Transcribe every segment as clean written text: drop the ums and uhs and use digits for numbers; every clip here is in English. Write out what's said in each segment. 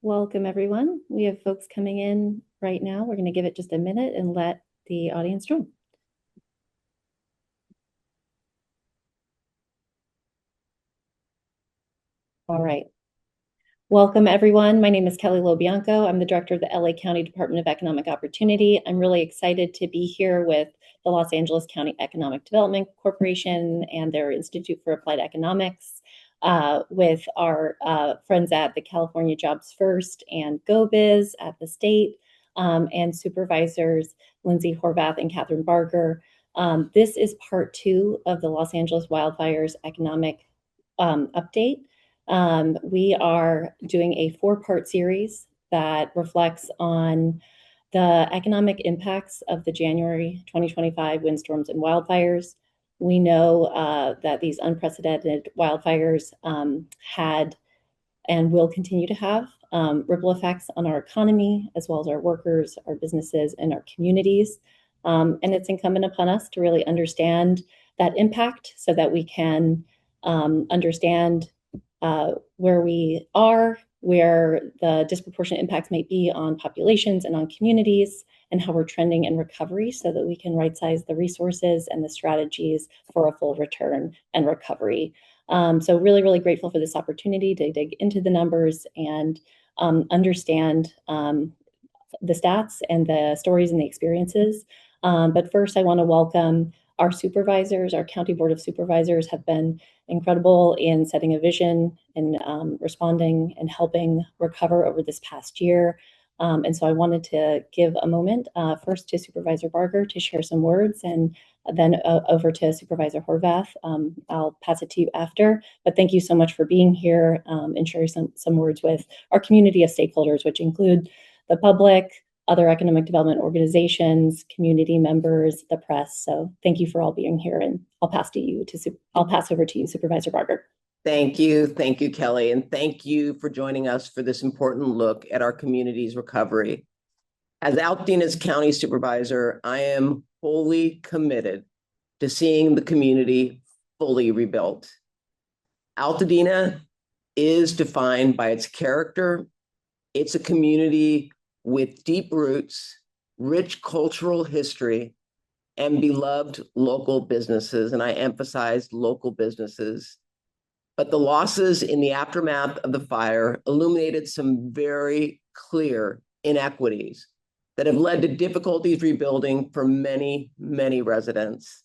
Welcome, everyone. We have folks coming in right now. We're going to give it just a minute and let the audience join. All right. Welcome, everyone. My name is Kelly Lobianco. I'm the director of the LA County Department of Economic Opportunity. I'm really excited to be here with the Los Angeles County Economic Development Corporation and their Institute for Applied Economics, with our friends at the California Jobs First and GoBiz at the state, and supervisors Lindsay Horvath and Catherine Barger. This is part 2 of the Los Angeles Wildfires Economic Update. We are doing a 4-part series that reflects on the economic impacts of the January 2025 windstorms and wildfires. We know that these unprecedented wildfires had and will continue to have ripple effects on our economy, as well as our workers, our businesses, and our communities. And it's incumbent upon us to really understand that impact so that we can understand where we are, where the disproportionate impacts may be on populations and on communities, and how we're trending in recovery so that we can right-size the resources and the strategies for a full return and recovery. So really, really grateful for this opportunity to dig into the numbers and understand the stats and the stories and the experiences. But first, I want to welcome our supervisors. Our County Board of Supervisors have been incredible in setting a vision and responding and helping recover over this past year. And so I wanted to give a moment first to Supervisor Barger to share some words, and then over to Supervisor Horvath. I'll pass it to you after, but thank you so much for being here and sharing some words with our community of stakeholders, which include the public, other economic development organizations, community members, the press. So thank you for all being here, and I'll pass over to you, Supervisor Barger. Thank you, Kelly, and thank you for joining us for this important look at our community's recovery. As Altone's County Supervisor, I am wholly committed to seeing the community fully rebuilt. Altadena is defined by its character. It's a community with deep roots, rich cultural history, and beloved local businesses, and I emphasize local businesses. But the losses in the aftermath of the fire illuminated some very clear inequities that have led to difficulties rebuilding for many, many residents.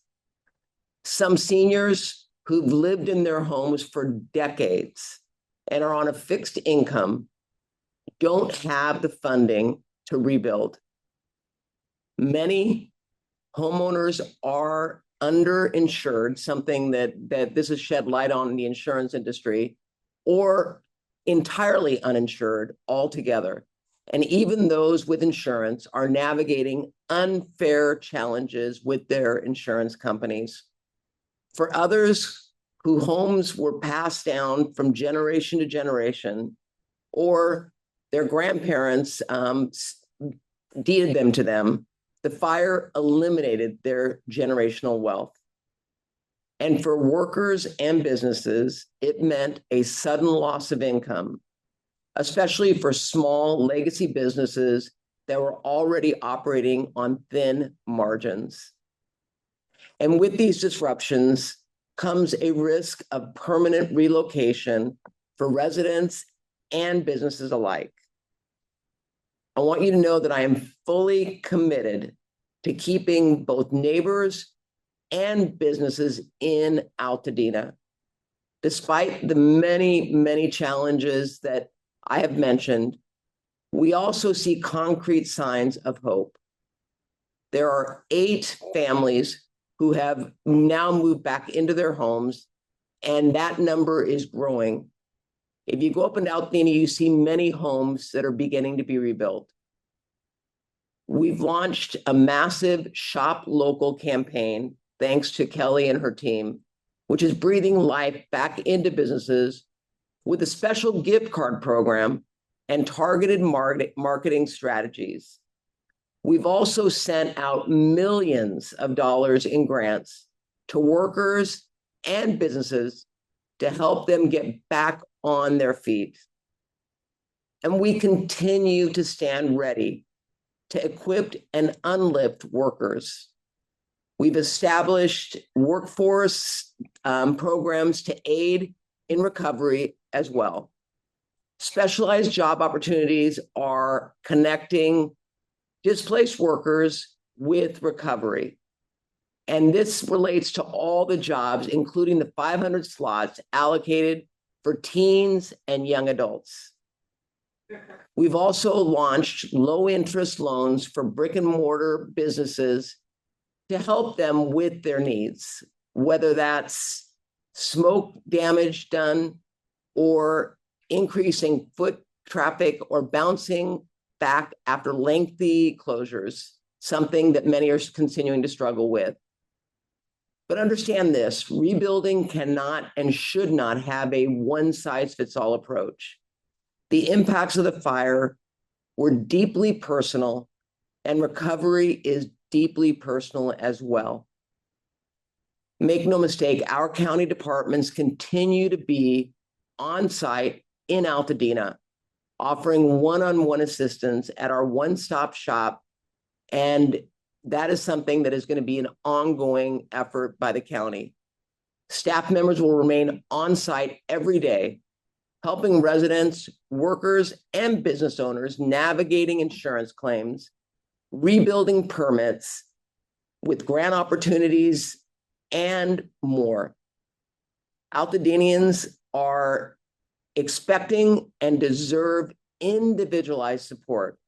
Some seniors who've lived in their homes for decades and are on a fixed income don't have the funding to rebuild. Many homeowners are underinsured, something that this has shed light on in the insurance industry, or entirely uninsured altogether. And even those with insurance are navigating unfair challenges with their insurance companies. For others whose homes were passed down from generation to generation, or their grandparents deeded them to them, the fire eliminated their generational wealth. And for workers and businesses, it meant a sudden loss of income, especially for small legacy businesses that were already operating on thin margins. And with these disruptions comes a risk of permanent relocation for residents and businesses alike. I want you to know that I am fully committed to keeping both neighbors and businesses in Altadena. Despite the many, many challenges that I have mentioned, we also see concrete signs of hope. There are 8 families who have now moved back into their homes, and that number is growing. If you go up in Altadena, you see many homes that are beginning to be rebuilt. We've launched a massive Shop Local campaign, thanks to Kelly and her team, which is breathing life back into businesses with a special gift card program and targeted marketing strategies. We've also sent out millions of dollars in grants to workers and businesses to help them get back on their feet. And we continue to stand ready to equip and unlift workers. We've established workforce programs to aid in recovery as well. Specialized job opportunities are connecting displaced workers with recovery. And this relates to all the jobs, including the 500 slots allocated for teens and young adults. We've also launched low interest loans for brick and mortar businesses to help them with their needs, whether that's smoke damage done or increasing foot traffic or bouncing back after lengthy closures, something that many are continuing to struggle with. But understand this, rebuilding cannot and should not have a one-size-fits-all approach. The impacts of the fire were deeply personal, and recovery is deeply personal as well. Make no mistake, our county departments continue to be on site in Altadena, offering one-on-one assistance at our one-stop shop. And that is something that is going to be an ongoing effort by the county. Staff members will remain on site every day, helping residents, workers, and business owners navigating insurance claims, rebuilding permits with grant opportunities, and more. Altadenians are expecting and deserve individualized support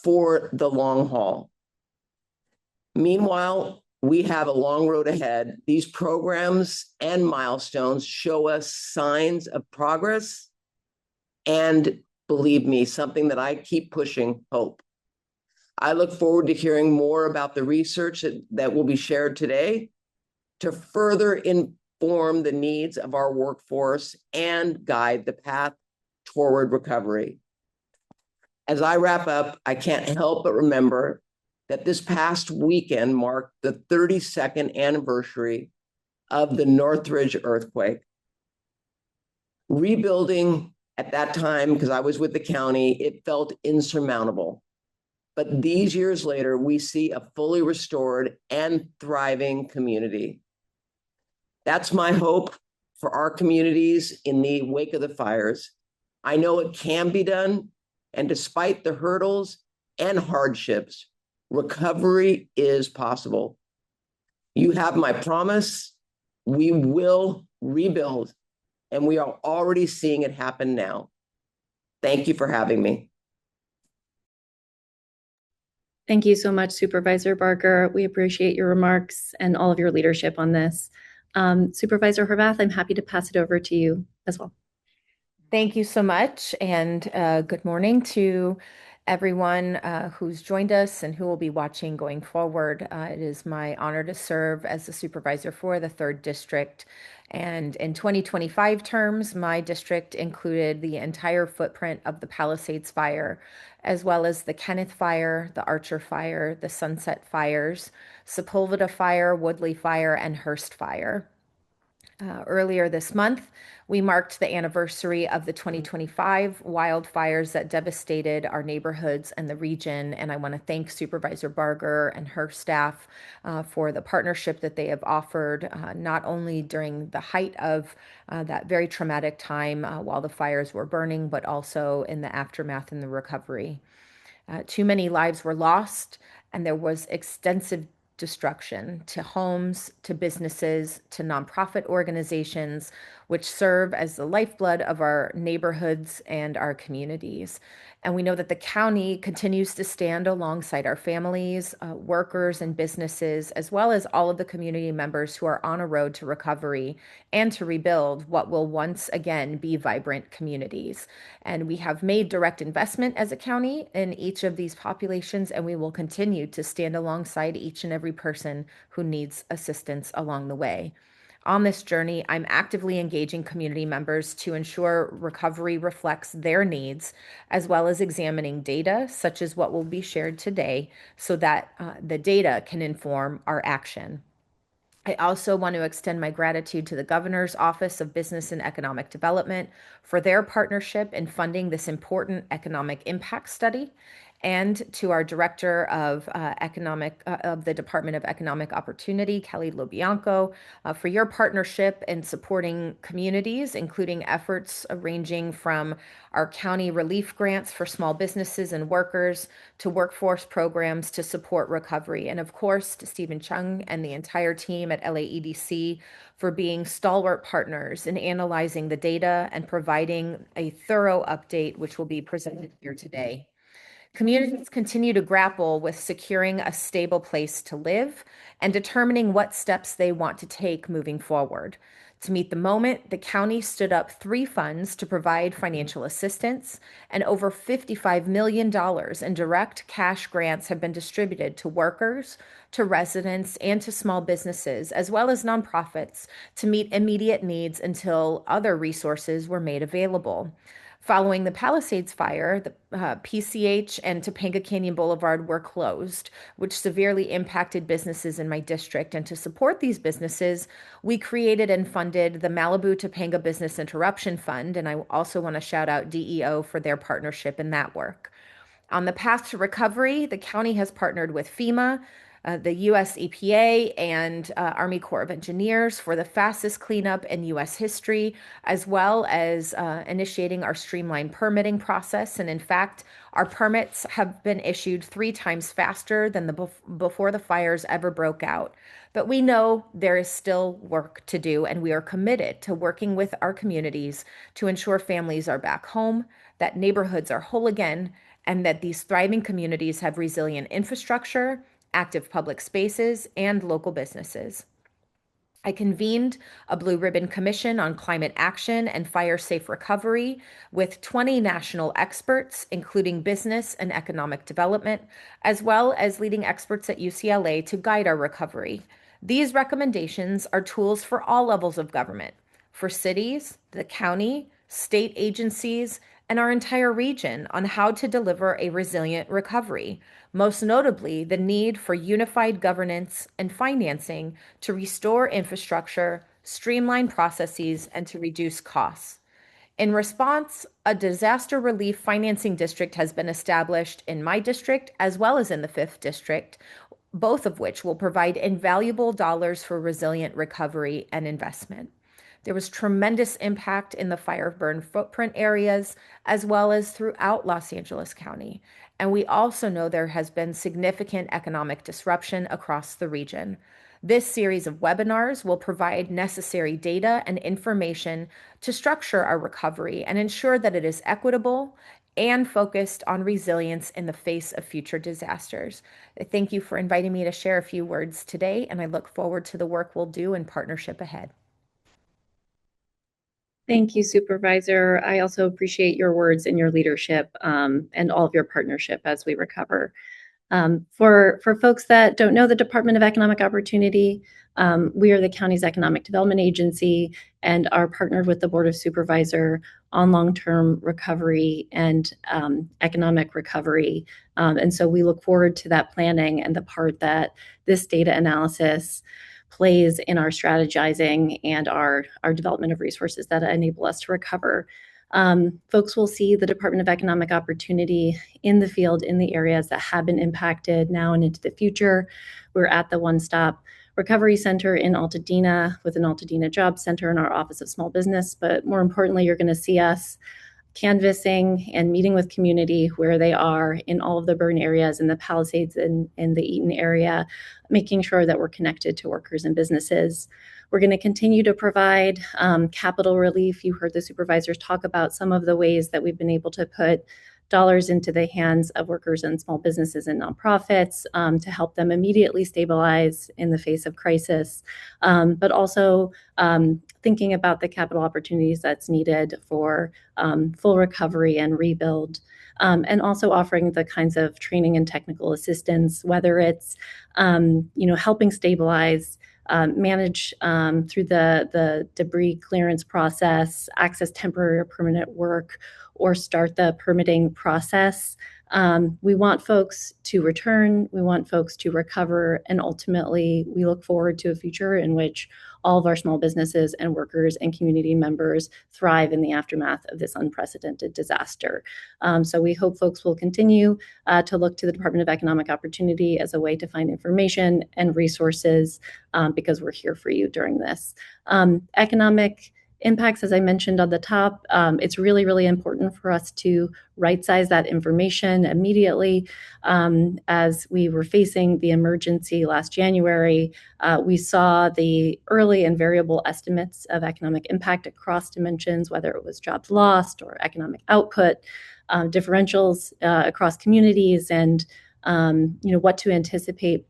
for the long haul. Meanwhile, we have a long road ahead. These programs and milestones show us signs of progress, and believe me, something that I keep pushing, hope. I look forward to hearing more about the research that will be shared today to further inform the needs of our workforce and guide the path toward recovery. As I wrap up, I can't help but remember that this past weekend marked the 32nd anniversary of the Northridge earthquake. Rebuilding at that time, because I was with the county, it felt insurmountable. But these years later, we see a fully restored and thriving community. That's my hope for our communities in the wake of the fires. I know it can be done, and despite the hurdles and hardships, recovery is possible. You have my promise. We will rebuild, and we are already seeing it happen now. Thank you for having me. Thank you so much, Supervisor Barker. We appreciate your remarks and all of your leadership on this. Supervisor Horvath, I'm happy to pass it over to you as well. Thank you so much, and good morning to everyone who's joined us and who will be watching going forward. It is my honor to serve as the supervisor for the 3rd District. And in 2025 terms, my district included the entire footprint of the Palisades Fire, as well as the Kenneth Fire, the Archer Fire, the Sunset Fires, Sepulveda Fire, Woodley Fire, and Hearst Fire. Earlier this month, we marked the anniversary of the 2025 wildfires that devastated our neighborhoods and the region. And I want to thank Supervisor Barger and her staff for the partnership that they have offered, not only during the height of that very traumatic time while the fires were burning, but also in the aftermath and the recovery. Too many lives were lost, and there was extensive destruction to homes, to businesses, to nonprofit organizations, which serve as the lifeblood of our neighborhoods and our communities. And we know that the county continues to stand alongside our families, workers, and businesses, as well as all of the community members who are on a road to recovery and to rebuild what will once again be vibrant communities. And we have made direct investment as a county in each of these populations, and we will continue to stand alongside each and every person who needs assistance along the way. On this journey, I'm actively engaging community members to ensure recovery reflects their needs, as well as examining data, such as what will be shared today, so that the data can inform our action. I also want to extend my gratitude to the Governor's Office of Business and Economic Development for their partnership in funding this important economic impact study, and to our Director of of the Department of Economic Opportunity, Kelly LoBianco, for your partnership in supporting communities, including efforts ranging from our county relief grants for small businesses and workers to workforce programs to support recovery. And of course, to Stephen Chung and the entire team at LAEDC for being stalwart partners in analyzing the data and providing a thorough update, which will be presented here today. Communities continue to grapple with securing a stable place to live and determining what steps they want to take moving forward. To meet the moment, the county stood up 3 funds to provide financial assistance, and over $55 million in direct cash grants have been distributed to workers, to residents, and to small businesses, as well as nonprofits, to meet immediate needs until other resources were made available. Following the Palisades fire, the PCH and Topanga Canyon Boulevard were closed, which severely impacted businesses in my district. And to support these businesses, we created and funded the Malibu Topanga Business Interruption Fund. And I also want to shout out DEO for their partnership in that work. On the path to recovery, the county has partnered with FEMA, the U.S. EPA, and Army Corps of Engineers for the fastest cleanup in U.S. history, as well as initiating our streamlined permitting process. And in fact, our permits have been issued 3 times faster than before the fires ever broke out. But we know there is still work to do, and we are committed to working with our communities to ensure families are back home, that neighborhoods are whole again, and that these thriving communities have resilient infrastructure, active public spaces, and local businesses. I convened a Blue Ribbon Commission on Climate Action and Fire Safe Recovery with 20 national experts, including business and economic development, as well as leading experts at UCLA to guide our recovery. These recommendations are tools for all levels of government, for cities, the county, state agencies, and our entire region on how to deliver a resilient recovery, most notably the need for unified governance and financing to restore infrastructure, streamline processes, and to reduce costs. In response, a disaster relief financing district has been established in my district as well as in the 5th district, both of which will provide invaluable dollars for resilient recovery and investment. There was tremendous impact in the fire burn footprint areas as well as throughout Los Angeles County. And we also know there has been significant economic disruption across the region. This series of webinars will provide necessary data and information to structure our recovery and ensure that it is equitable and focused on resilience in the face of future disasters. Thank you for inviting me to share a few words today, and I look forward to the work we'll do in partnership ahead. Thank you, Supervisor. I also appreciate your words and your leadership and all of your partnership as we recover. For folks that don't know the Department of Economic Opportunity, we are the county's economic development agency and are partnered with the Board of Supervisor on long-term recovery and economic recovery. And so we look forward to that planning and the part that this data analysis plays in our strategizing and our development of resources that enable us to recover. Folks will see the Department of Economic Opportunity in the field in the areas that have been impacted now and into the future. We're at the One Stop Recovery Center in Altadena with an Altadena Job Center in our Office of Small Business. But more importantly, you're going to see us canvassing and meeting with community where they are in all of the burn areas in the Palisades and in the Eaton area, making sure that we're connected to workers and businesses. We're going to continue to provide capital relief. You heard the supervisors talk about some of the ways that we've been able to put dollars into the hands of workers and small businesses and nonprofits to help them immediately stabilize in the face of crisis, but also thinking about the capital opportunities that's needed for full recovery and rebuild, and also offering the kinds of training and technical assistance, whether it's helping stabilize, manage through the debris clearance process, access temporary or permanent work, or start the permitting process. We want folks to return, we want folks to recover, and ultimately we look forward to a future in which all of our small businesses and workers and community members thrive in the aftermath of this unprecedented disaster. So we hope folks will continue to look to the Department of Economic Opportunity as a way to find information and resources because we're here for you during this. Economic impacts, as I mentioned on the top, it's really, really important for us to right-size that information immediately. As we were facing the emergency last January, we saw the early and variable estimates of economic impact across dimensions, whether it was jobs lost or economic output, differentials across communities, and what to anticipate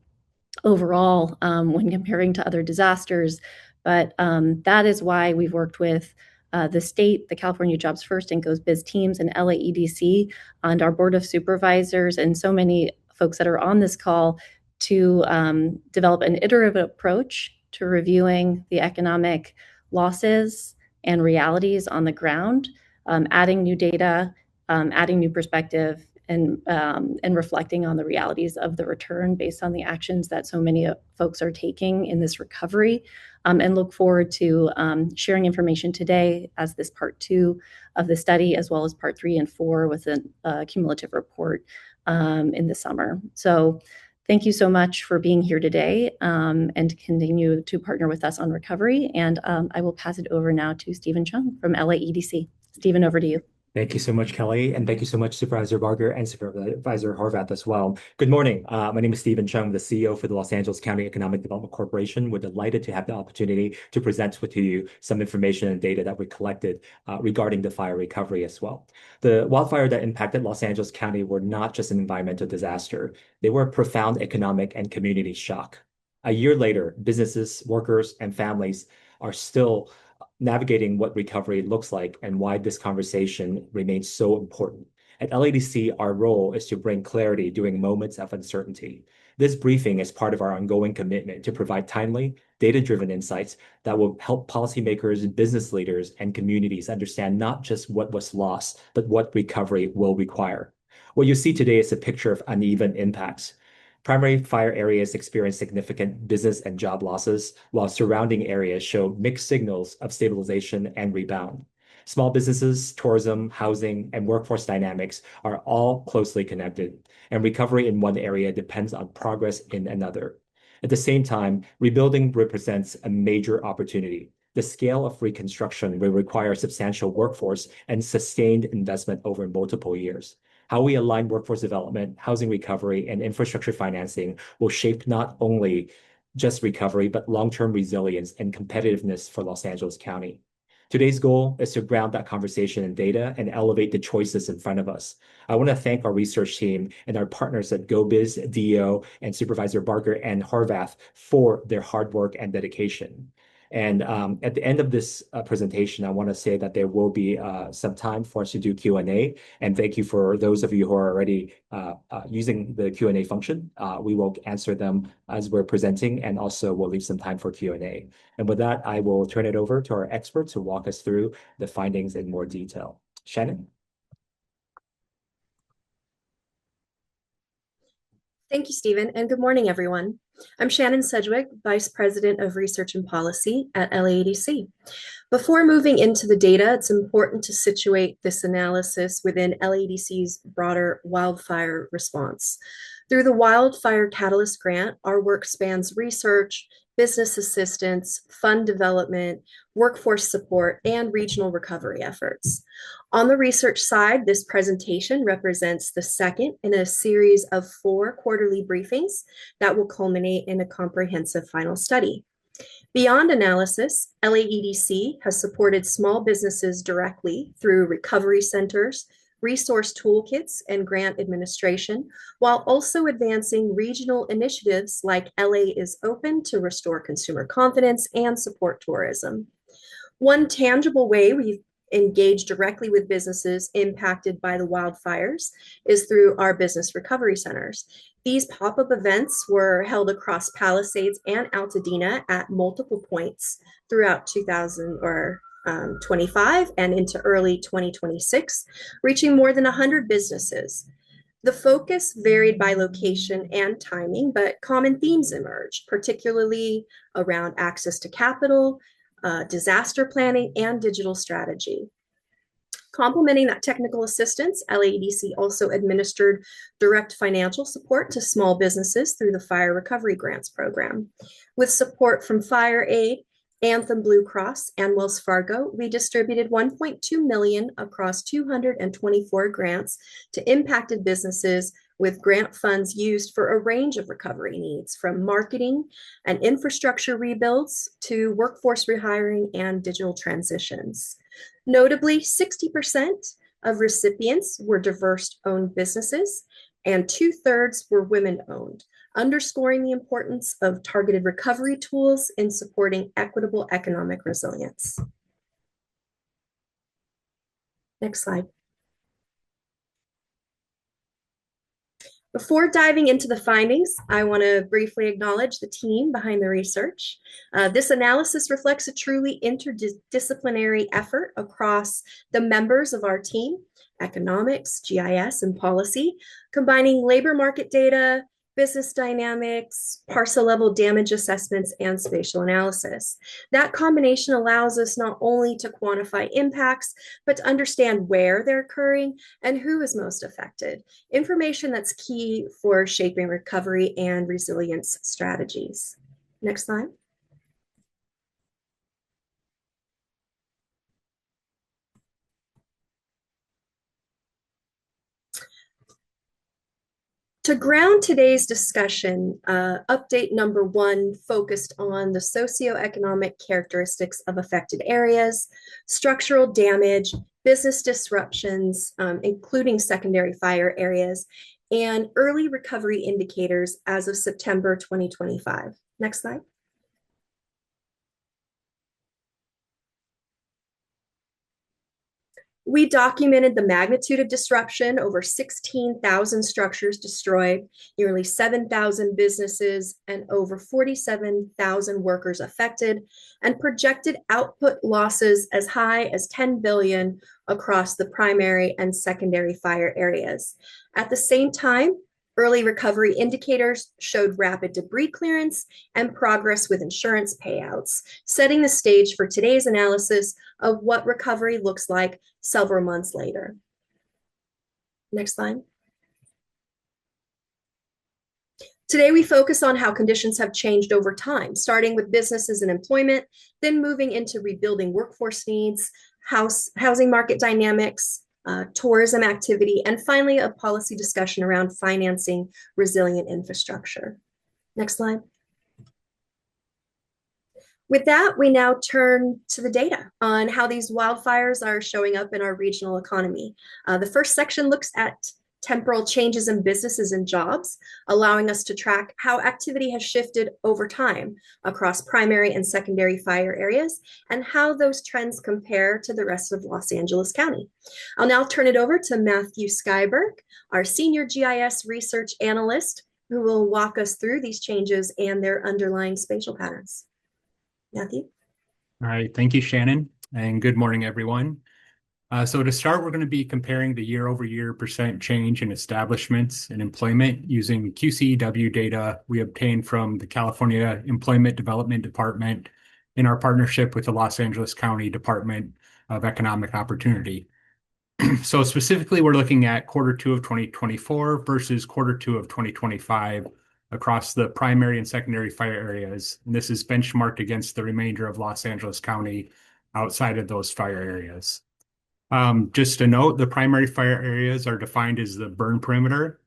overall when comparing to other disasters. But that is why we've worked with the state, the California Jobs First and Goes Biz teams, and LAEDC, and our Board of Supervisors, and so many folks that are on this call to develop an iterative approach to reviewing the economic losses and realities on the ground, adding new data, adding new perspective, and reflecting on the realities of the return based on the actions that so many folks are taking in this recovery, and look forward to sharing information today as this part 2 of the study, as well as part 3 and 4 with a cumulative report in the summer. So thank you so much for being here today and continue to partner with us on recovery. And I will pass it over now to Stephen Chung from LAEDC. Stephen, over to you. Thank you so much, Kelly, and thank you so much, Supervisor Barger and Supervisor Horvath as well. Good morning. My name is Stephen Chung, the CEO for the Los Angeles County Economic Development Corporation. We're delighted to have the opportunity to present with you some information and data that we collected regarding the fire recovery as well. The wildfire that impacted Los Angeles County were not just an environmental disaster. They were a profound economic and community shock. A year later, businesses, workers, and families are still navigating what recovery looks like and why this conversation remains so important. At LADC, our role is to bring clarity during moments of uncertainty. This briefing is part of our ongoing commitment to provide timely, data-driven insights that will help policymakers, business leaders, and communities understand not just what was lost, but what recovery will require. What you see today is a picture of uneven impacts. Primary fire areas experience significant business and job losses, while surrounding areas show mixed signals of stabilization and rebound. Small businesses, tourism, housing, and workforce dynamics are all closely connected, and recovery in one area depends on progress in another. At the same time, rebuilding represents a major opportunity. The scale of reconstruction will require a substantial workforce and sustained investment over multiple years. How we align workforce development, housing recovery, and infrastructure financing will shape not only just recovery, but long-term resilience and competitiveness for Los Angeles County. Today's goal is to ground that conversation in data and elevate the choices in front of us. I want to thank our research team and our partners at GoBiz, DEO, and Supervisor Barker and Horvath for their hard work and dedication. And at the end of this presentation, I want to say that there will be some time for us to do Q&A. And thank you for those of you who are already using the Q&A function. We will answer them as we're presenting, and also we'll leave some time for Q&A. And with that, I will turn it over to our experts to walk us through the findings in more detail. Shannon? Thank you, Stephen, and good morning, everyone. I'm Shannon Sedgwick, Vice President of Research and Policy at LAADC. Before moving into the data, it's important to situate this analysis within LAADC's broader wildfire response. Through the Wildfire Catalyst Grant, our work spans research, business assistance, fund development, workforce support, and regional recovery efforts. On the research side, this presentation represents the second in a series of 4 quarterly briefings that will culminate in a comprehensive final study. Beyond analysis, LAEDC has supported small businesses directly through recovery centers, resource toolkits, and grant administration, while also advancing regional initiatives like LA is Open to restore consumer confidence and support tourism. One tangible way we've engaged directly with businesses impacted by the wildfires is through our business recovery centers. These pop-up events were held across Palisades and Altadena at multiple points throughout 25 and into early 2026, reaching more than 100 businesses. The focus varied by location and timing, but common themes emerged, particularly around access to capital, disaster planning, and digital strategy. Complementing that technical assistance, LAEDC also administered direct financial support to small businesses through the Fire Recovery Grants Program. With support from Fire Aid, Anthem Blue Cross, and Wells Fargo, we distributed $1.2 million across 224 grants to impacted businesses, with grant funds used for a range of recovery needs, from marketing and infrastructure rebuilds to workforce rehiring and digital transitions. Notably, 60% of recipients were diverse-owned businesses, and 2/3 were women-owned, underscoring the importance of targeted recovery tools in supporting equitable economic resilience. Next slide. Before diving into the findings, I want to briefly acknowledge the team behind the research. This analysis reflects a truly interdisciplinary effort across the members of our team: economics, GIS, and policy, combining labor market data, business dynamics, parcel level damage assessments, and spatial analysis. That combination allows us not only to quantify impacts, but to understand where they're occurring and who is most affected. Information that's key for shaping recovery and resilience strategies. Next slide. To ground today's discussion, update number 1 focused on the socioeconomic characteristics of affected areas, structural damage, business disruptions, including secondary fire areas, and early recovery indicators as of September 2025. Next slide. We documented the magnitude of disruption: over 16,000 structures destroyed, nearly 7,000 businesses, and over 47,000 workers affected, and projected output losses as high as $10 billion across the primary and secondary fire areas. At the same time, early recovery indicators showed rapid debris clearance and progress with insurance payouts, setting the stage for today's analysis of what recovery looks like several months later. Next slide. Today, we focus on how conditions have changed over time, starting with businesses and employment, then moving into rebuilding workforce needs, housing market dynamics, tourism activity, and finally, a policy discussion around financing resilient infrastructure. Next slide. With that, we now turn to the data on how these wildfires are showing up in our regional economy. The first section looks at temporal changes in businesses and jobs, allowing us to track how activity has shifted over time across primary and secondary fire areas and how those trends compare to the rest of Los Angeles County. I'll now turn it over to Matthew Skyberg, our senior GIS research analyst, who will walk us through these changes and their underlying spatial patterns. Matthew? All right, thank you, Shannon, and good morning, everyone. So to start, we're going to be comparing the year-over-year percent change in establishments and employment using QCEW data we obtained from the California Employment Development Department in our partnership with the Los Angeles County Department of Economic Opportunity. So specifically, we're looking at Q2 of 2024 versus Q2 of 2025 across the primary and secondary fire areas. And this is benchmarked against the remainder of Los Angeles County outside of those fire areas. Just to note, the primary fire areas are defined as the burn perimeter,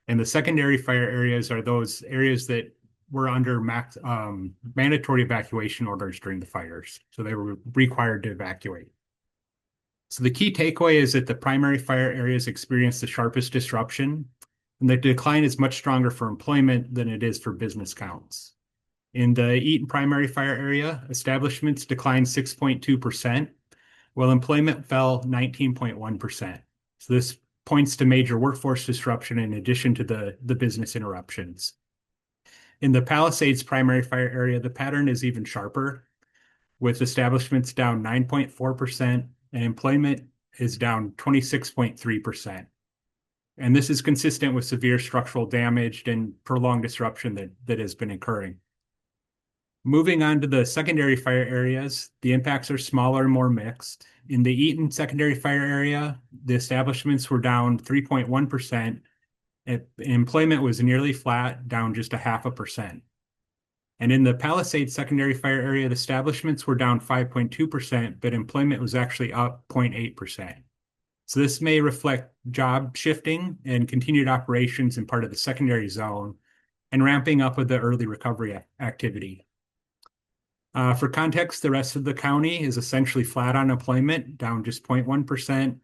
and the secondary fire areas are those areas that were under mandatory evacuation orders during the fires. So they were required to evacuate. So the key takeaway is that the primary fire areas experienced the sharpest disruption, and the decline is much stronger for employment than it is for business counts. In the Eaton primary fire area, establishments declined 6.2%, while employment fell 19.1%. So this points to major workforce disruption in addition to the business interruptions. In the Palisades primary fire area, the pattern is even sharper. with establishments down 9.4% and employment is down 26.3%. And this is consistent with severe structural damage and prolonged disruption that has been occurring. Moving on to the secondary fire areas, the impacts are smaller and more mixed. In the Eaton secondary fire area, the establishments were down 3.1%. Employment was nearly flat, down just 0.5%. And in the Palisades secondary fire area, the establishments were down 5.2%, but employment was actually up 0.8%. So this may reflect job shifting and continued operations in part of the secondary zone and ramping up of the early recovery activity. For context, the rest of the county is essentially flat on employment, down just 0.1%,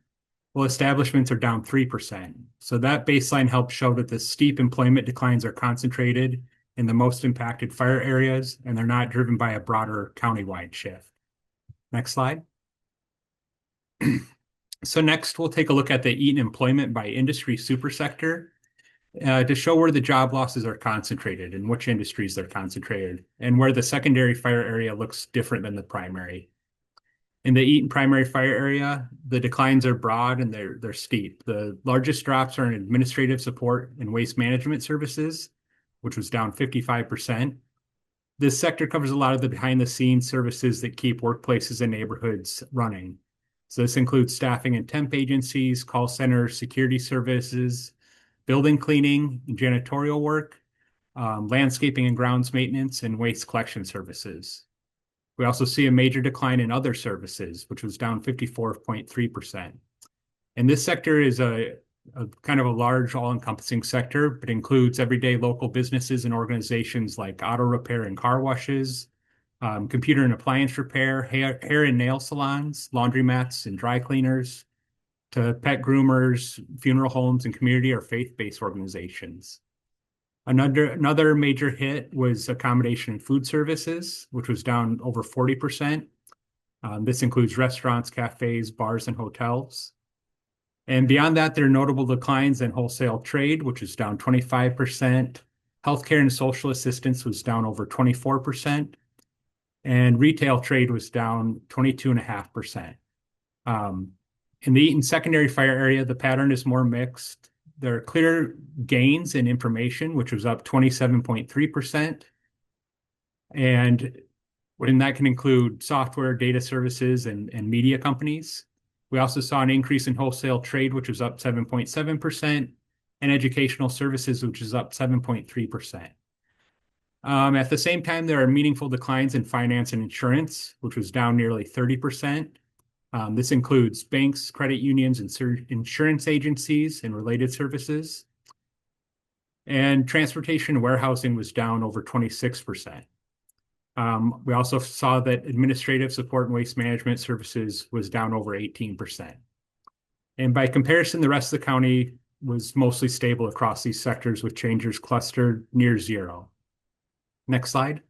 while establishments are down 3%. So that baseline helps show that the steep employment declines are concentrated in the most impacted fire areas, and they're not driven by a broader countywide shift. Next slide. So next, we'll take a look at the Eaton employment by industry supersector to show where the job losses are concentrated and which industries they're concentrated, and where the secondary fire area looks different than the primary. In the Eaton primary fire area, the declines are broad and they're steep. The largest drops are in administrative support and waste management services, which was down 55%. This sector covers a lot of the behind-the-scenes services that keep workplaces and neighborhoods running. So this includes staffing and temp agencies, call centers, security services, building cleaning and janitorial work, landscaping and grounds maintenance, and waste collection services. We also see a major decline in other services, which was down 54.3%. And this sector is a kind of a large, all-encompassing sector, but includes everyday local businesses and organizations like auto repair and car washes, computer and appliance repair, hair and nail salons, laundromats and dry cleaners, to pet groomers, funeral homes, and community or faith-based organizations. Another major hit was accommodation and food services, which was down over 40%. This includes restaurants, cafes, bars, and hotels. And beyond that, there are notable declines in wholesale trade, which is down 25%. Healthcare and social assistance was down over 24%. And retail trade was down 22.5%. In the Eaton secondary fire area, the pattern is more mixed. There are clear gains in information, which was up 27.3%. And that can include software, data services, and media companies. We also saw an increase in wholesale trade, which was up 7.7%, and educational services, which is up 7.3%. At the same time, there are meaningful declines in finance and insurance, which was down nearly 30%. This includes banks, credit unions, and insurance agencies and related services. And transportation and warehousing was down over 26%. We also saw that administrative support and waste management services was down over 18%. And by comparison, the rest of the county was mostly stable across these sectors, with changes clustered near zero. Next slide.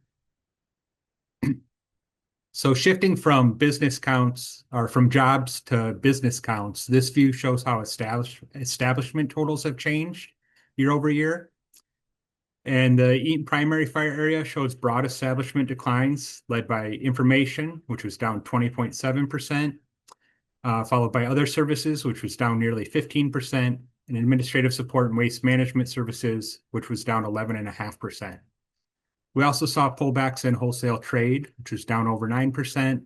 So shifting from business counts or from jobs to business counts, this view shows how establishment totals have changed year over year. And the Eaton primary fire area shows broad establishment declines led by information, which was down 20.7%, followed by other services, which was down nearly 15%, and administrative support and waste management services, which was down 11.5%. We also saw pullbacks in wholesale trade, which was down over 9%.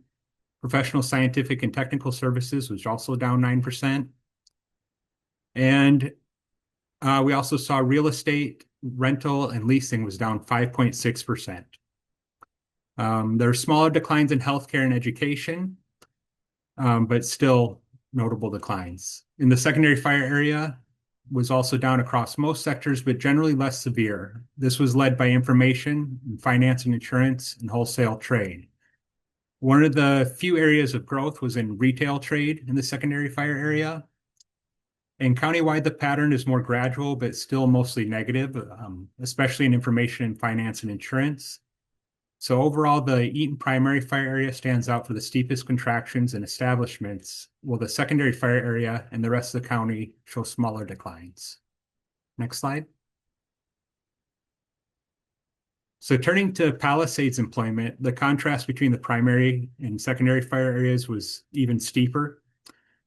Professional, scientific, and technical services was also down 9%. And we also saw real estate, rental, and leasing was down 5.6%. There are smaller declines in healthcare and education, but still notable declines. In the secondary fire area, was also down across most sectors, but generally less severe. This was led by information, finance and insurance, and wholesale trade. One of the few areas of growth was in retail trade in the secondary fire area. And countywide, the pattern is more gradual, but still mostly negative, especially in information and finance and insurance. So overall, the Eaton primary fire area stands out for the steepest contractions in establishments, while the secondary fire area and the rest of the county show smaller declines. Next slide. So turning to Palisades employment, the contrast between the primary and secondary fire areas was even steeper.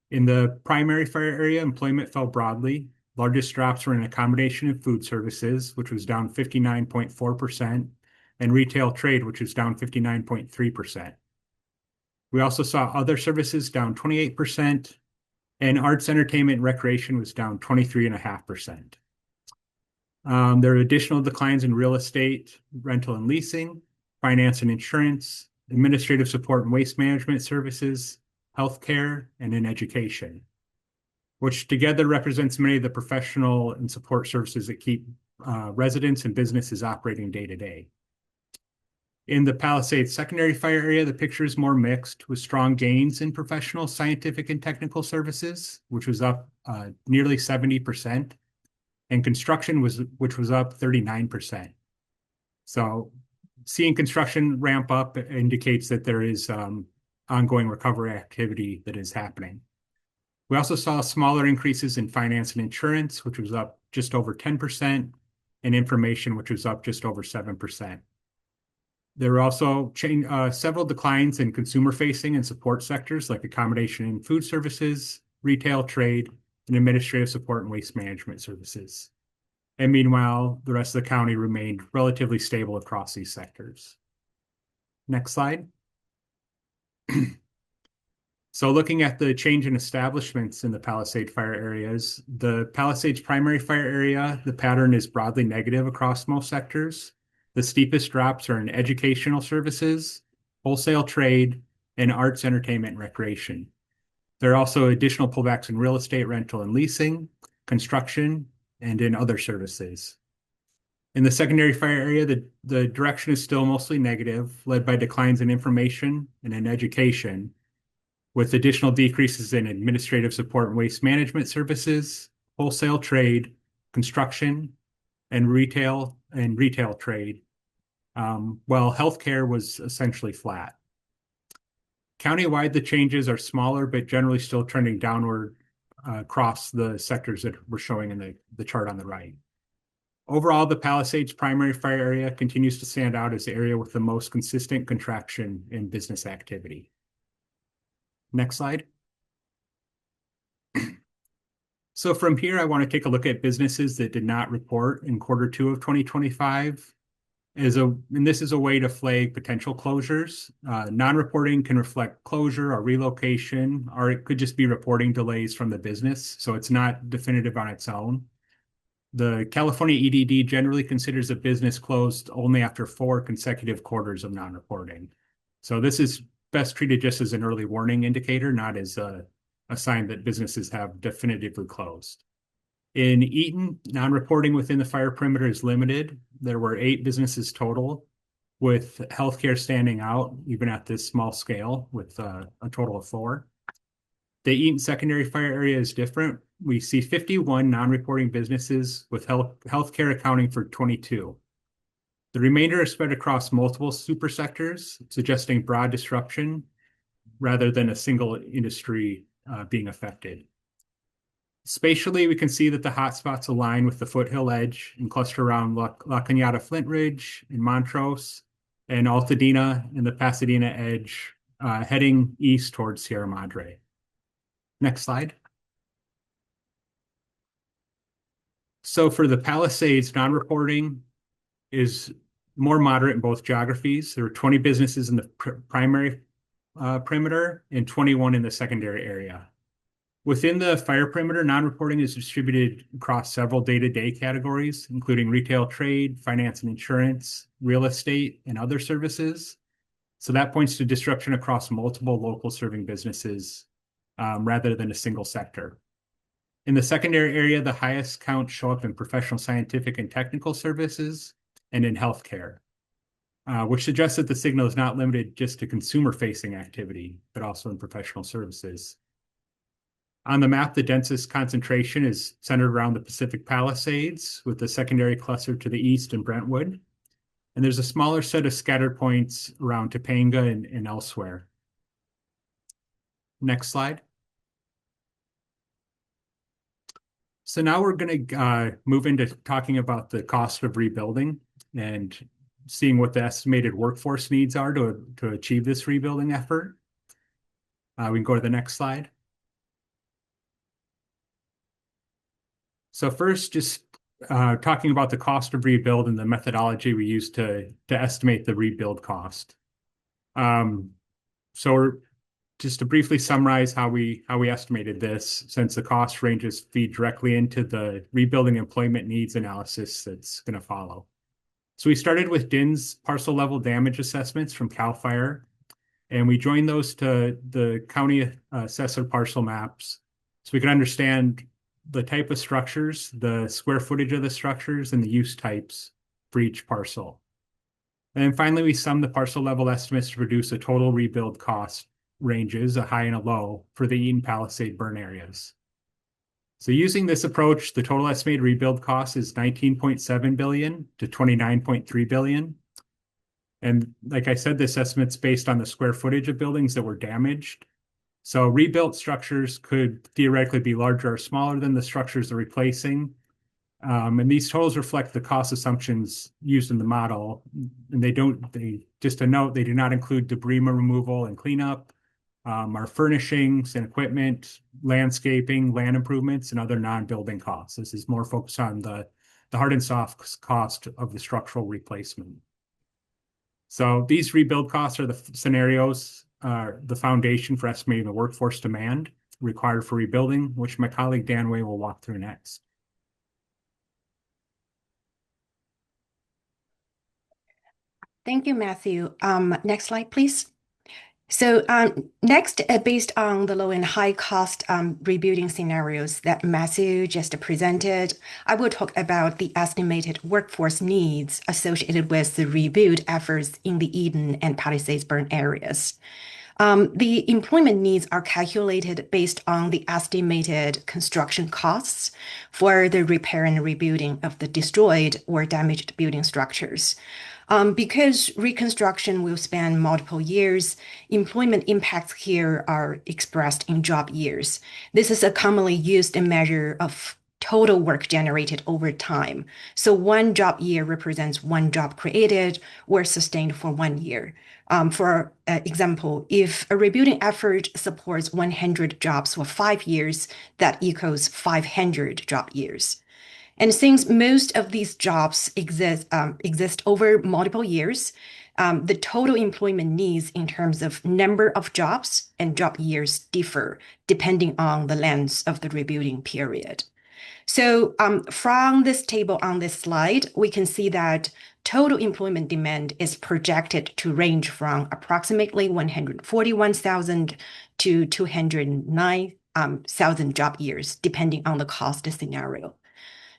In the primary fire area, employment fell broadly. Largest drops were in accommodation and food services, which was down 59.4%, and retail trade, which was down 59.3%. We also saw other services down 28%, and arts, entertainment, and recreation was down 23.5%. There are additional declines in real estate, rental and leasing, finance and insurance, administrative support and waste management services, healthcare, and in education, which together represents many of the professional and support services that keep residents and businesses operating day to day. In the Palisades secondary fire area, the picture is more mixed, with strong gains in professional, scientific, and technical services, which was up nearly 70%, and construction which was up 39%. So seeing construction ramp up indicates that there is ongoing recovery activity that is happening. We also saw smaller increases in finance and insurance, which was up just over 10%, and information, which was up just over 7%. There were also several declines in consumer-facing and support sectors like accommodation and food services, retail, trade, and administrative support and waste management services. And meanwhile, the rest of the county remained relatively stable across these sectors. Next slide. So looking at the change in establishments in the Palisade fire areas, the Palisades primary fire area, the pattern is broadly negative across most sectors. The steepest drops are in educational services, wholesale trade, and arts, entertainment, and recreation. There are also additional pullbacks in real estate, rental and leasing, construction, and in other services. In the secondary fire area, the direction is still mostly negative, led by declines in information and in education, with additional decreases in administrative support and waste management services, wholesale trade, construction, and retail trade, while healthcare was essentially flat. Countywide, the changes are smaller, but generally still trending downward across the sectors that we're showing in the chart on the right. Overall, the Palisades primary fire area continues to stand out as the area with the most consistent contraction in business activity. Next slide. So from here, I want to take a look at businesses that did not report in Q2 of 2025. And this is a way to flag potential closures. Non-reporting can reflect closure or relocation, or it could just be reporting delays from the business. So it's not definitive on its own. The California EDD generally considers a business closed only after 4 consecutive quarters of non-reporting. So this is best treated just as an early warning indicator, not as a sign that businesses have definitively closed. In Eaton, non-reporting within the fire perimeter is limited. There were 8 businesses total, with healthcare standing out even at this small scale with a total of 4. The Eaton secondary fire area is different. We see 51 non-reporting businesses with healthcare accounting for 22. The remainder is spread across multiple super sectors, suggesting broad disruption rather than a single industry being affected. Spatially, we can see that the hotspots align with the foothill edge and cluster around La Cañada Flint Ridge in Montrose and Altadena and the Pasadena edge heading east towards Sierra Madre. Next slide. So for the Palisades, non-reporting is more moderate in both geographies. There are 20 businesses in the primary perimeter and 21 in the secondary area. Within the fire perimeter, non-reporting is distributed across several day-to-day categories, including retail trade, finance and insurance, real estate, and other services. So that points to disruption across multiple local serving businesses rather than a single sector. In the secondary area, the highest counts show up in professional, scientific, and technical services and in healthcare, which suggests that the signal is not limited just to consumer-facing activity, but also in professional services. On the map, the densest concentration is centered around the Pacific Palisades, with the secondary cluster to the east in Brentwood. And there's a smaller set of scattered points around Topanga and elsewhere. Next slide. So now we're going to move into talking about the cost of rebuilding. And seeing what the estimated workforce needs are to achieve this rebuilding effort. We can go to the next slide. So first, just talking about the cost of rebuild and the methodology we use to estimate the rebuild cost. So just to briefly summarize how we estimated this, since the cost ranges feed directly into the rebuilding employment needs analysis that's going to follow. So we started with DIN's parcel level damage assessments from CAL FIRE, and we joined those to the county assessor parcel maps so we could understand the type of structures, the square footage of the structures, and the use types for each parcel. And then finally, we summed the parcel level estimates to produce a total rebuild cost ranges, a high and a low, for the Eden Palisade burn areas. So using this approach, the total estimated rebuild cost is $19.7 billion to $29.3 billion. And like I said, this estimate's based on the square footage of buildings that were damaged. So rebuilt structures could theoretically be larger or smaller than the structures they're replacing. And these totals reflect the cost assumptions used in the model. And just to note, they do not include debris removal and cleanup, our furnishings and equipment, landscaping, land improvements, and other non-building costs. This is more focused on the hard and soft cost of the structural replacement. So these rebuild costs are the scenarios, the foundation for estimating the workforce demand required for rebuilding, which my colleague Dan Way will walk through next. Thank you, Matthew. Next slide, please. So next, based on the low and high cost rebuilding scenarios that Matthew just presented, I will talk about the estimated workforce needs associated with the rebuild efforts in the Eden and Palisades burn areas. The employment needs are calculated based on the estimated construction costs for the repair and rebuilding of the destroyed or damaged building structures. Because reconstruction will span multiple years, employment impacts here are expressed in job years. This is a commonly used measure of total work generated over time. So one job year represents one job created or sustained for 1 year. For example, if a rebuilding effort supports 100 jobs for 5 years, that equals 500 job years. And since most of these jobs exist over multiple years, the total employment needs in terms of number of jobs and job years differ depending on the length of the rebuilding period. So from this table on this slide, we can see that total employment demand is projected to range from approximately 141,000 to 209,000 job years, depending on the cost scenario.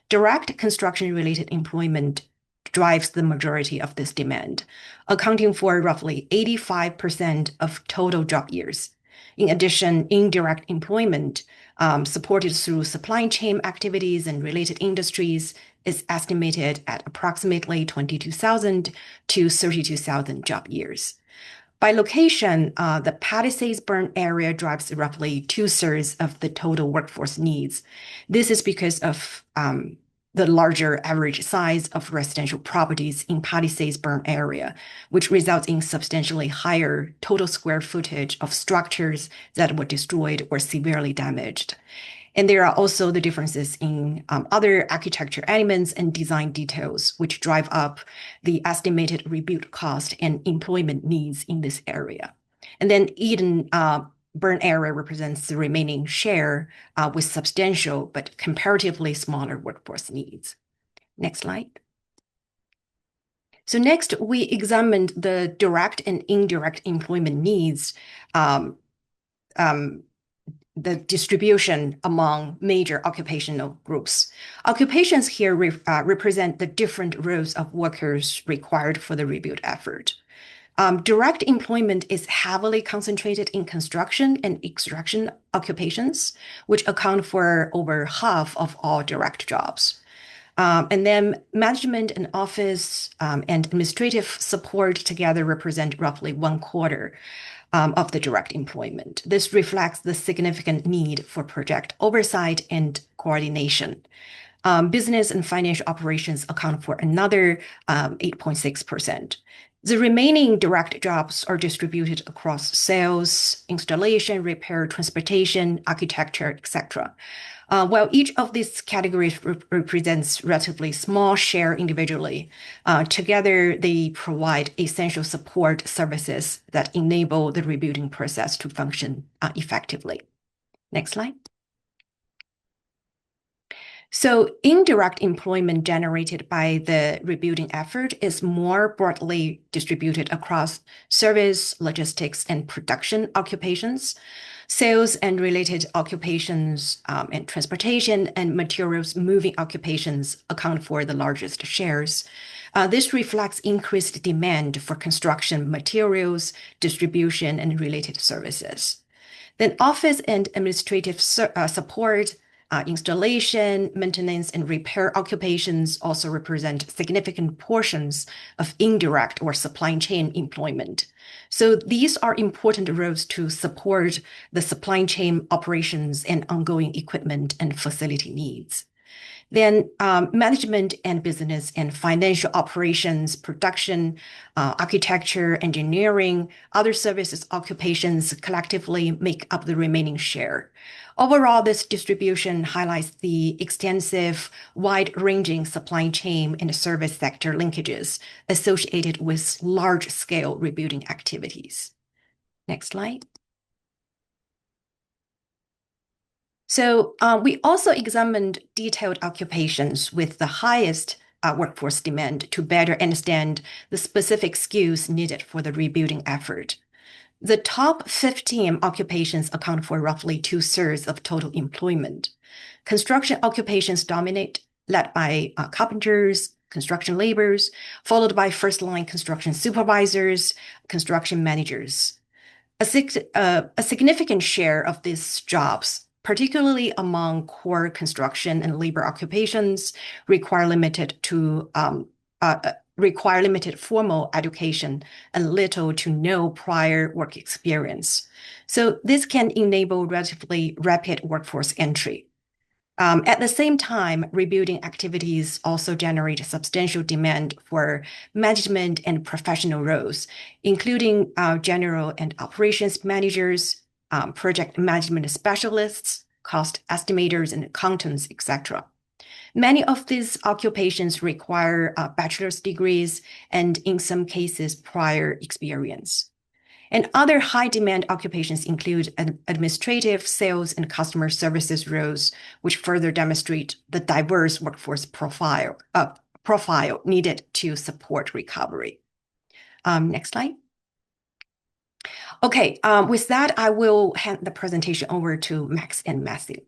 Direct construction-related employment drives the majority of this demand, accounting for roughly 85% of total job years. In addition, indirect employment, supported through supply chain activities and related industries, is estimated at approximately 22,000 to 32,000 job years. By location, the Palisades burn area drives roughly 2/3 of the total workforce needs. This is because of the larger average size of residential properties in Palisades burn area, which results in substantially higher total square footage of structures that were destroyed or severely damaged. And there are also the differences in other architecture elements and design details, which drive up the estimated rebuild cost and employment needs in this area. And then Eden burn area represents the remaining share with substantial but comparatively smaller workforce needs. Next slide. So next, we examined the direct and indirect employment needs, the distribution among major occupational groups. Occupations here represent the different roles of workers required for the rebuild effort. Direct employment is heavily concentrated in construction and extraction occupations, which account for over half of all direct jobs. And then management and office and administrative support together represent roughly 1/4 of the direct employment. This reflects the significant need for project oversight and coordination. Business and financial operations account for another 8.6%. The remaining direct jobs are distributed across sales, installation, repair, transportation, architecture, etc. While each of these categories represents relatively small share individually, together they provide essential support services that enable the rebuilding process to function effectively. Next slide. So indirect employment generated by the rebuilding effort is more broadly distributed across service, logistics, and production occupations. Sales and related occupations and transportation and materials moving occupations account for the largest shares. This reflects increased demand for construction materials, distribution, and related services. Then office and administrative support, installation, maintenance, and repair occupations also represent significant portions of indirect or supply chain employment. So these are important roles to support the supply chain operations and ongoing equipment and facility needs. Then management and business and financial operations, production, architecture, engineering, other services occupations collectively make up the remaining share. Overall, this distribution highlights the extensive, wide-ranging supply chain and service sector linkages associated with large-scale rebuilding activities. Next slide. So we also examined detailed occupations with the highest workforce demand to better understand the specific skills needed for the rebuilding effort. The top 15 occupations account for roughly 2/3 of total employment. Construction occupations dominate, led by carpenters, construction laborers, followed by first-line construction supervisors, construction managers. A significant share of these jobs, particularly among core construction and labor occupations, require limited formal education and little to no prior work experience. So this can enable relatively rapid workforce entry. At the same time, rebuilding activities also generate substantial demand for management and professional roles, including general and operations managers, project management specialists, cost estimators, and accountants, etc. Many of these occupations require bachelor's degrees and, in some cases, prior experience. And other high-demand occupations include administrative, sales, and customer services roles, which further demonstrate the diverse workforce profile needed to support recovery. Next slide. Okay, with that, I will hand the presentation over to Max and Matthew.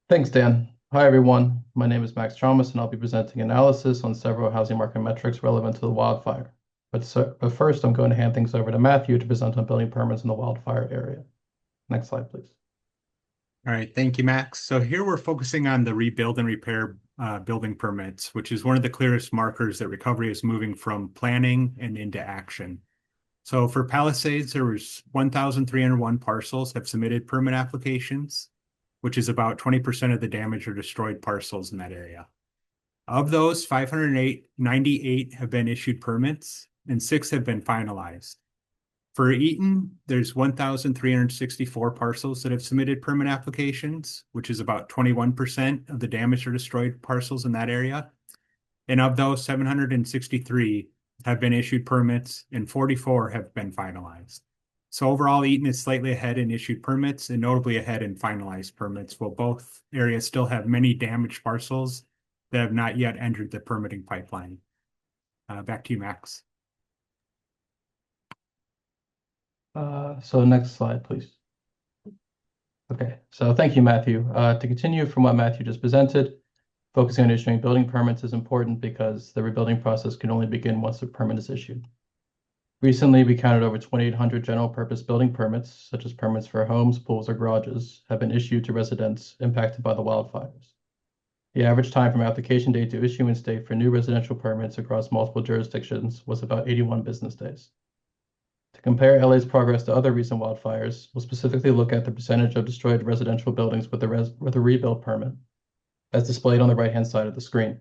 Thanks, Dan. Hi, everyone. My name is Max Chalmers, and I'll be presenting analysis on several housing market metrics relevant to the wildfire. But first, I'm going to hand things over to Matthew to present on building permits in the wildfire area. Next slide, please. All right, thank you, Max. So here we're focusing on the rebuild and repair building permits, which is one of the clearest markers that recovery is moving from planning and into action. So for Palisades, there was 1,301 parcels have submitted permit applications, which is about 20% of the damaged or destroyed parcels in that area. Of those, 598 have been issued permits and 6 have been finalized. For Eaton, there's 1,364 parcels that have submitted permit applications, which is about 21% of the damaged or destroyed parcels in that area. And of those, 763 have been issued permits and 44 have been finalized. So overall, Eaton is slightly ahead in issued permits and notably ahead in finalized permits, while both areas still have many damaged parcels that have not yet entered the permitting pipeline. Back to you, Max. So next slide, please. Okay, so thank you, Matthew. To continue from what Matthew just presented, focusing on issuing building permits is important because the rebuilding process can only begin once the permit is issued. Recently, we counted over 2,800 general purpose building permits, such as permits for homes, pools, or garages, have been issued to residents impacted by the wildfires. The average time from application date to issuance date for new residential permits across multiple jurisdictions was about 81 business days. To compare LA's progress to other recent wildfires, we'll specifically look at the percentage of destroyed residential buildings with a rebuild permit, as displayed on the right-hand side of the screen.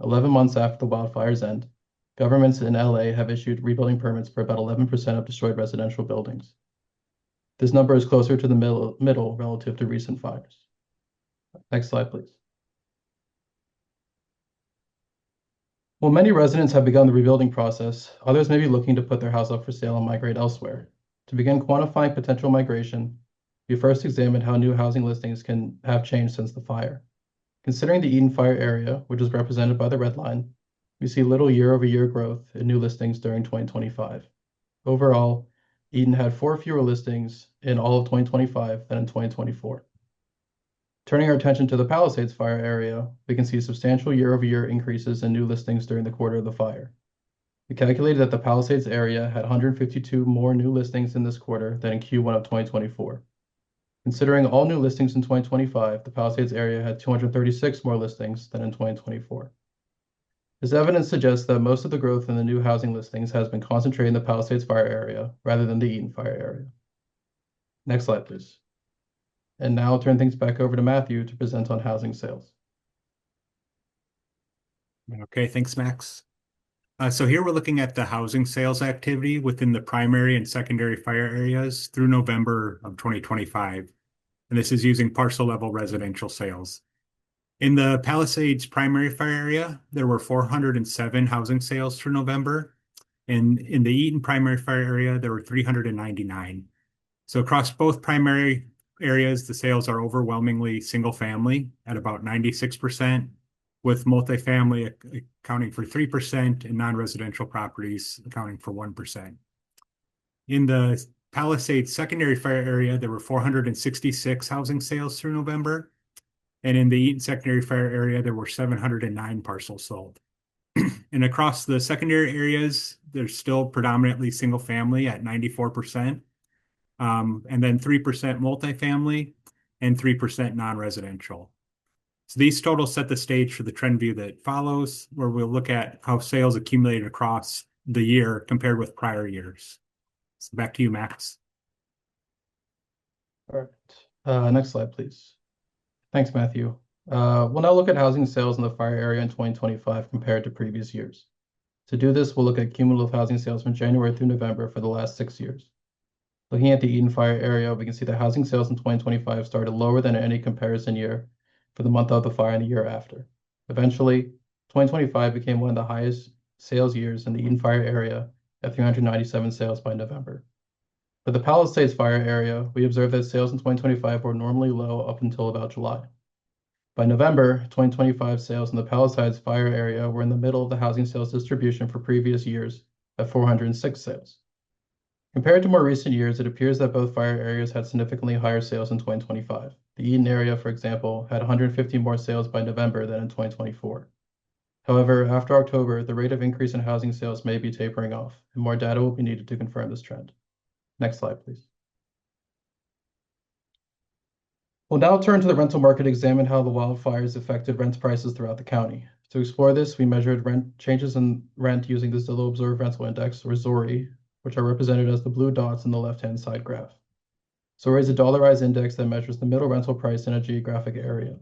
11 months after the wildfires end, governments in LA have issued rebuilding permits for about 11% of destroyed residential buildings. This number is closer to the middle relative to recent fires. Next slide, please. While many residents have begun the rebuilding process, others may be looking to put their house up for sale and migrate elsewhere. To begin quantifying potential migration, we first examined how new housing listings can have changed since the fire. Considering the Eden Fire area, which is represented by the red line, we see little year-over-year growth in new listings during 2025. Overall, Eden had 4 fewer listings in all of 2025 than in 2024. Turning our attention to the Palisades fire area, we can see substantial year-over-year increases in new listings during the quarter of the fire. We calculated that the Palisades area had 152 more new listings in this quarter than in Q1 of 2024. Considering all new listings in 2025, the Palisades area had 236 more listings than in 2024. This evidence suggests that most of the growth in the new housing listings has been concentrated in the Palisades fire area rather than the Eden fire area. Next slide, please. And now I'll turn things back over to Matthew to present on housing sales. Okay, thanks, Max. So here we're looking at the housing sales activity within the primary and secondary fire areas through November of 2025. And this is using parcel level residential sales. In the Palisades primary fire area, there were 407 housing sales through November. And in the Eden primary fire area, there were 399. So across both primary areas, the sales are overwhelmingly single family at about 96%, with multifamily accounting for 3% and non-residential properties accounting for 1%. In the Palisades secondary fire area, there were 466 housing sales through November. And in the Eden secondary fire area, there were 709 parcels sold. And across the secondary areas, there's still predominantly single family at 94%. And then 3% multifamily and 3% non-residential. So these totals set the stage for the trend view that follows, where we'll look at how sales accumulated across the year compared with prior years. So back to you, Max. All right. Next slide, please. Thanks, Matthew. We'll now look at housing sales in the fire area in 2025 compared to previous years. To do this, we'll look at cumulative housing sales from January through November for the last 6 years. Looking at the Eden fire area, we can see that housing sales in 2025 started lower than any comparison year for the month of the fire and the year after. Eventually, 2025 became one of the highest sales years in the Eden fire area at 397 sales by November. For the Palisades fire area, we observed that sales in 2025 were normally low up until about July. By November, 2025 sales in the Palisades fire area were in the middle of the housing sales distribution for previous years at 406 sales. Compared to more recent years, it appears that both fire areas had significantly higher sales in 2025. The Eden area, for example, had 150 more sales by November than in 2024. However, after October, the rate of increase in housing sales may be tapering off, and more data will be needed to confirm this trend. Next slide, please. We'll now turn to the rental market to examine how the wildfires affected rent prices throughout the county. To explore this, we measured changes in rent using the Zillow Observed Rental Index, or ZORI, which are represented as the blue dots in the left-hand side graph. ZORI is a dollarized index that measures the middle rental price in a geographic area.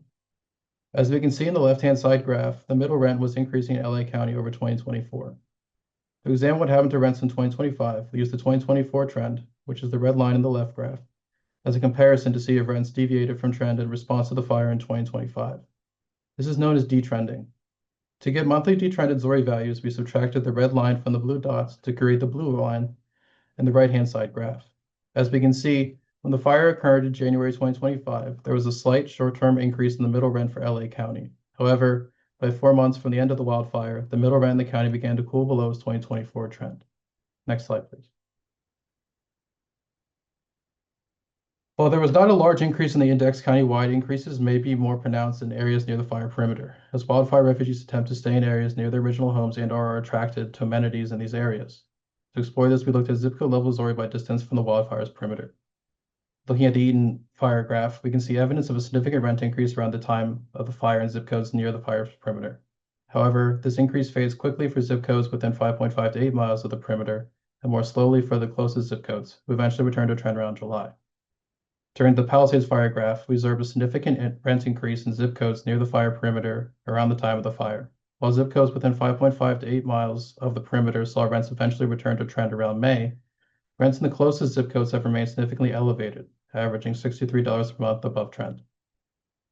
As we can see in the left-hand side graph, the middle rent was increasing in LA County over 2024. To examine what happened to rents in 2025, we use the 2024 trend, which is the red line in the left graph, as a comparison to see if rents deviated from trend in response to the fire in 2025. This is known as detrending. To get monthly detrended ZORI values, we subtracted the red line from the blue dots to create the blue line in the right-hand side graph. As we can see, when the fire occurred in January 2025, there was a slight short-term increase in the middle rent for LA County. However, by 4 months from the end of the wildfire, the middle rent in the county began to cool below its 2024 trend. Next slide, please. While there was not a large increase in the index countywide, increases may be more pronounced in areas near the fire perimeter, as wildfire refugees attempt to stay in areas near their original homes and/or are attracted to amenities in these areas. To explore this, we looked at zip code level ZORI by distance from the wildfire's perimeter. Looking at the Eden fire graph, we can see evidence of a significant rent increase around the time of the fire in zip codes near the fire's perimeter. However, this increase fades quickly for zip codes within 5.5 to 8 miles of the perimeter and more slowly for the closest zip codes, who eventually returned to a trend around July. During the Palisades fire graph, we observed a significant rent increase in zip codes near the fire perimeter around the time of the fire, while zip codes within 5.5 to 8 miles of the perimeter saw rents eventually return to a trend around May. Rents in the closest zip codes have remained significantly elevated, averaging $63 per month above trend.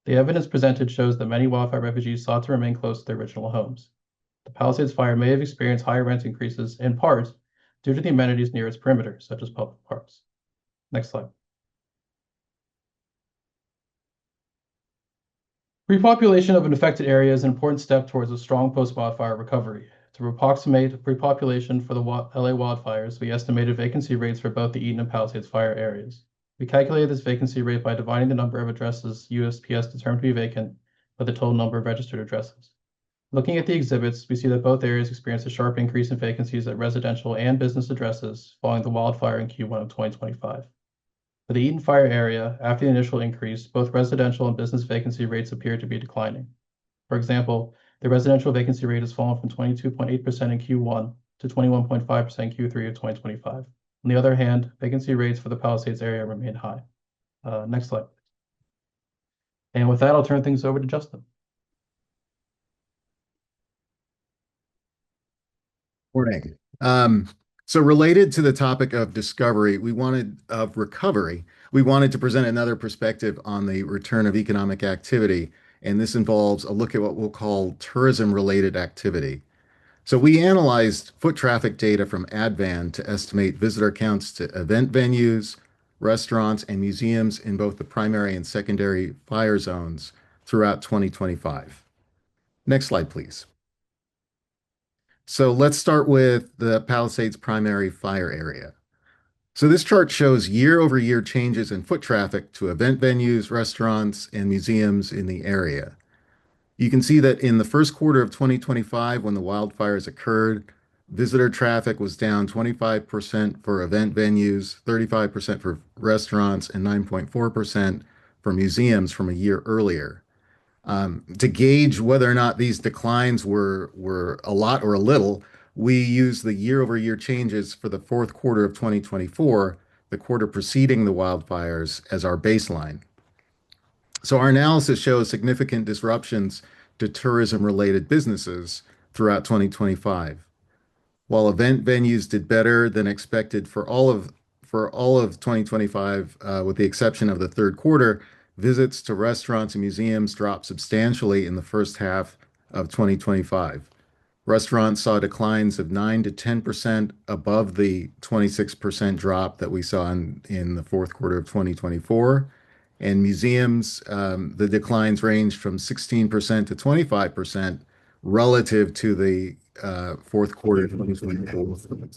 The evidence presented shows that many wildfire refugees sought to remain close to their original homes. The Palisades fire may have experienced higher rent increases in part due to the amenities near its perimeter, such as public parks. Next slide. Repopulation of an affected area is an important step towards a strong post-wildfire recovery. To approximate repopulation for the LA wildfires, we estimated vacancy rates for both the Eaton and Palisades fire areas. We calculated this vacancy rate by dividing the number of addresses USPS determined to be vacant by the total number of registered addresses. Looking at the exhibits, we see that both areas experienced a sharp increase in vacancies at residential and business addresses following the wildfire in Q1 of 2025. For the Eaton fire area, after the initial increase, both residential and business vacancy rates appear to be declining. For example, the residential vacancy rate has fallen from 22.8% in Q1 to 21.5% in Q3 of 2025. On the other hand, vacancy rates for the Palisades area remain high. Next slide. And with that, I'll turn things over to Justin. Morning. So related to the topic of recovery, we wanted to present another perspective on the return of economic activity, and this involves a look at what we'll call tourism-related activity. So we analyzed foot traffic data from Advan to estimate visitor counts to event venues, restaurants, and museums in both the primary and secondary fire zones throughout 2025. Next slide, please. So let's start with the Palisades primary fire area. So this chart shows year-over-year changes in foot traffic to event venues, restaurants, and museums in the area. You can see that in the first quarter of 2025, when the wildfires occurred, visitor traffic was down 25% for event venues, 35% for restaurants, and 9.4% for museums from a year earlier. To gauge whether or not these declines were a lot or a little, we use the year-over-year changes for the fourth quarter of 2024, the quarter preceding the wildfires, as our baseline. So our analysis shows significant disruptions to tourism-related businesses throughout 2025. While event venues did better than expected for all of 2025, with the exception of the third quarter, visits to restaurants and museums dropped substantially in the first half of 2025. Restaurants saw declines of 9 to 10% above the 26% drop that we saw in the fourth quarter of 2024. And museums, the declines ranged from 16% to 25% relative to the fourth quarter of 2024.